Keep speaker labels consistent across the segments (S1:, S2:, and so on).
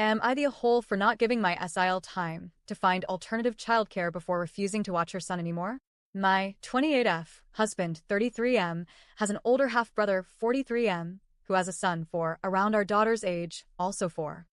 S1: Am I the a-hole for not giving my SIL time to find alternative childcare before refusing to watch her son anymore? My 28F husband, 33M, has an older half-brother, 43M, who has a son for around our daughter's age, also 4.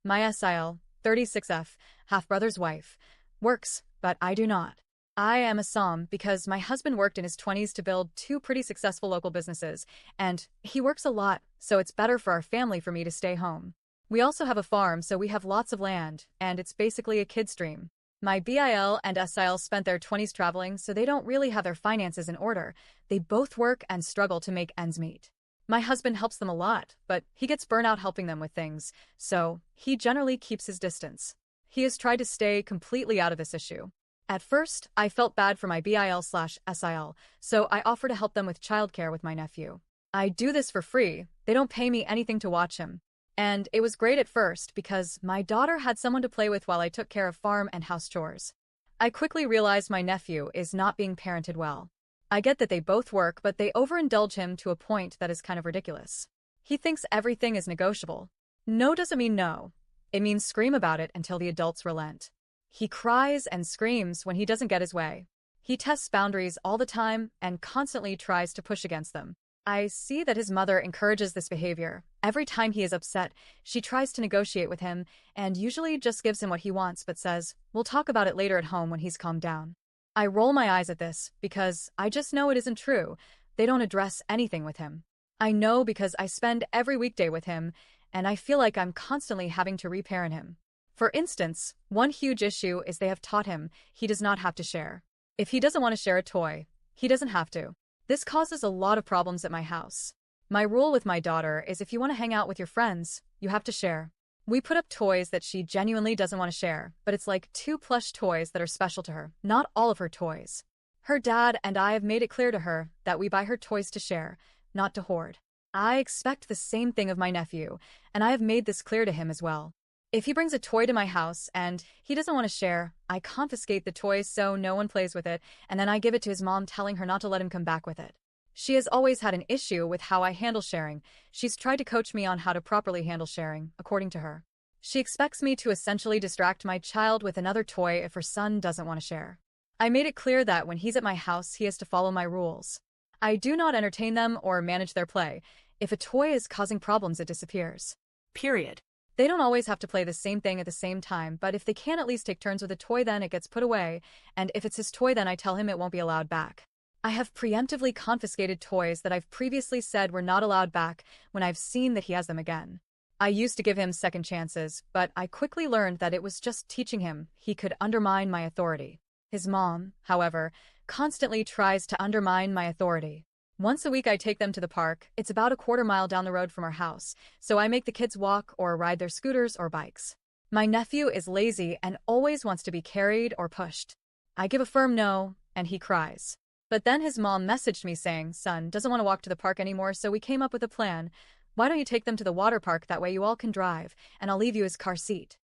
S1: My SIL, 36F, half-brother's wife, works, but I do not. I am a SOM because my husband worked in his 20s to build 2 pretty successful local businesses, and he works a lot, so it's better for our family for me to stay home. We also have a farm, so we have lots of land, and it's basically a kid's dream. My BIL and SIL spent their 20s traveling, so they don't really have their finances in order. They both work and struggle to make ends meet. My husband helps them a lot, but he gets burnout helping them with things, so he generally keeps his distance. He has tried to stay completely out of this issue. At first, I felt bad for my BIL/SIL, so I offer to help them with childcare with my nephew. I do this for free. They don't pay me anything to watch him. And it was great at first because my daughter had someone to play with while I took care of farm and house chores. I quickly realized my nephew is not being parented well. I get that they both work, but they overindulge him to a point that is kind of ridiculous. He thinks everything is negotiable. No doesn't mean no. It means scream about it until the adults relent. He cries and screams when he doesn't get his way. He tests boundaries all the time and constantly tries to push against them. I see that his mother encourages this behavior. Every time he is upset, she tries to negotiate with him and usually just gives him what he wants but says, "We'll talk about it later at home when he's calmed down." I roll my eyes at this because I just know it isn't true. They don't address anything with him. I know because I spend every weekday with him and I feel like I'm constantly having to reparent him. For instance, one huge issue is they have taught him he does not have to share. If he doesn't want to share a toy, he doesn't have to. This causes a lot of problems at my house. My rule with my daughter is if you want to hang out with your friends, you have to share. We put up toys that she genuinely doesn't want to share, but it's like 2 plush toys that are special to her, not all of her toys. Her dad and I have made it clear to her that we buy her toys to share, not to hoard. I expect the same thing of my nephew, and I have made this clear to him as well. If he brings a toy to my house and he doesn't want to share, I confiscate the toy so no one plays with it, and then I give it to his mom telling her not to let him come back with it. She has always had an issue with how I handle sharing. She's tried to coach me on how to properly handle sharing, according to her. She expects me to essentially distract my child with another toy if her son doesn't want to share. I made it clear that when he's at my house, he has to follow my rules. I do not entertain them or manage their play. If a toy is causing problems, it disappears. Period. They don't always have to play the same thing at the same time, but if they can at least take turns with a toy, then it gets put away, and if it's his toy, then I tell him it won't be allowed back. I have preemptively confiscated toys that I've previously said were not allowed back when I've seen that he has them again. I used to give him second chances, but I quickly learned that it was just teaching him he could undermine my authority. His mom, however, constantly tries to undermine my authority. Once a week I take them to the park. It's about a quarter mile down the road from our house, so I make the kids walk or ride their scooters or bikes. My nephew is lazy and always wants to be carried or pushed. I give a firm no, and he cries. But then his mom messaged me saying, "Son doesn't want to walk to the park anymore, so we came up with a plan. Why don't you take them to the water park, that way you all can drive, and I'll leave you his car seat."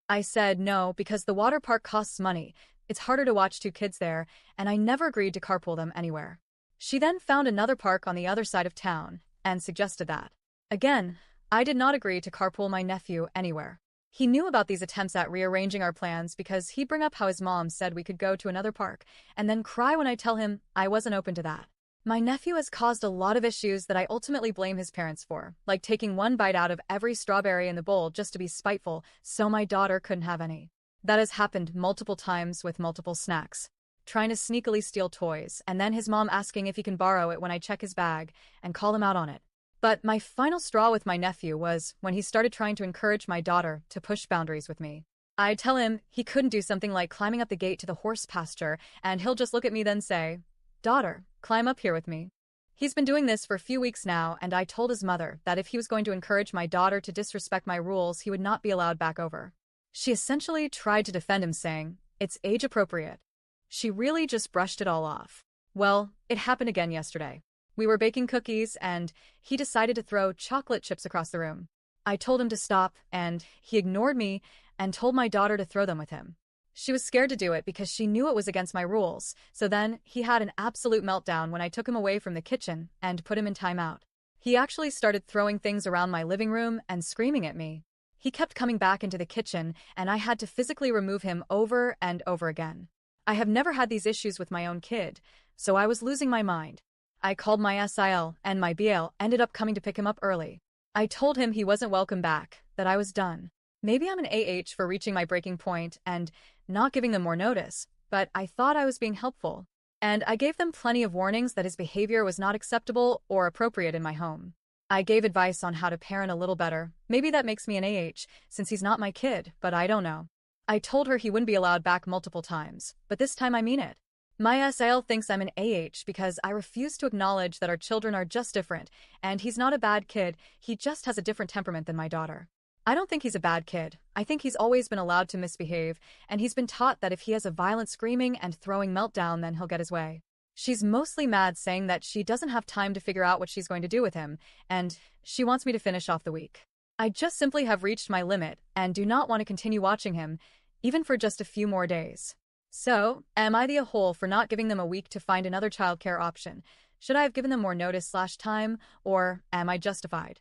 S1: I said no because the water park costs money. It's harder to watch 2 kids there, and I never agreed to carpool them anywhere. She then found another park on the other side of town and suggested that. Again, I did not agree to carpool my nephew anywhere. He knew about these attempts at rearranging our plans because he'd bring up how his mom said we could go to another park and then cry when I tell him I wasn't open to that. My nephew has caused a lot of issues that I ultimately blame his parents for, like taking 1 bite out of every strawberry in the bowl just to be spiteful so my daughter couldn't have any. That has happened multiple times with multiple snacks. Trying to sneakily steal toys, and then his mom asking if he can borrow it when I check his bag and call him out on it. But my final straw with my nephew was when he started trying to encourage my daughter to push boundaries with me. I'd tell him he couldn't do something like climbing up the gate to the horse pasture, and he'll just look at me then say, "Daughter, climb up here with me." He's been doing this for a few weeks now, and I told his mother that if he was going to encourage my daughter to disrespect my rules, he would not be allowed back over. She essentially tried to defend him, saying, "It's age appropriate." She really just brushed it all off. Well, it happened again yesterday. We were baking cookies, and he decided to throw chocolate chips across the room. I told him to stop, and he ignored me and told my daughter to throw them with him. She was scared to do it because she knew it was against my rules, so then he had an absolute meltdown when I took him away from the kitchen and put him in timeout. He actually started throwing things around my living room and screaming at me. He kept coming back into the kitchen, and I had to physically remove him over and over again. I have never had these issues with my own kid, so I was losing my mind. I called my SIL, and my BL ended up coming to pick him up early. I told him he wasn't welcome back, that I was done. Maybe I'm an AH for reaching my breaking point and not giving them more notice, but I thought I was being helpful. And I gave them plenty of warnings that his behavior was not acceptable or appropriate in my home. I gave advice on how to parent a little better. Maybe that makes me an AH, since he's not my kid, but I don't know. I told her he wouldn't be allowed back multiple times, but this time I mean it. My SIL thinks I'm an AH because I refuse to acknowledge that our children are just different, and he's not a bad kid, he just has a different temperament than my daughter. I don't think he's a bad kid. I think he's always been allowed to misbehave, and he's been taught that if he has a violent screaming and throwing meltdown, then he'll get his way. She's mostly mad, saying that she doesn't have time to figure out what she's going to do with him, and she wants me to finish off the week. I just simply have reached my limit and do not want to continue watching him, even for just a few more days. So, am I the a-hole for not giving them a week to find another childcare option? Should I have given them more notice/time, or am I justified?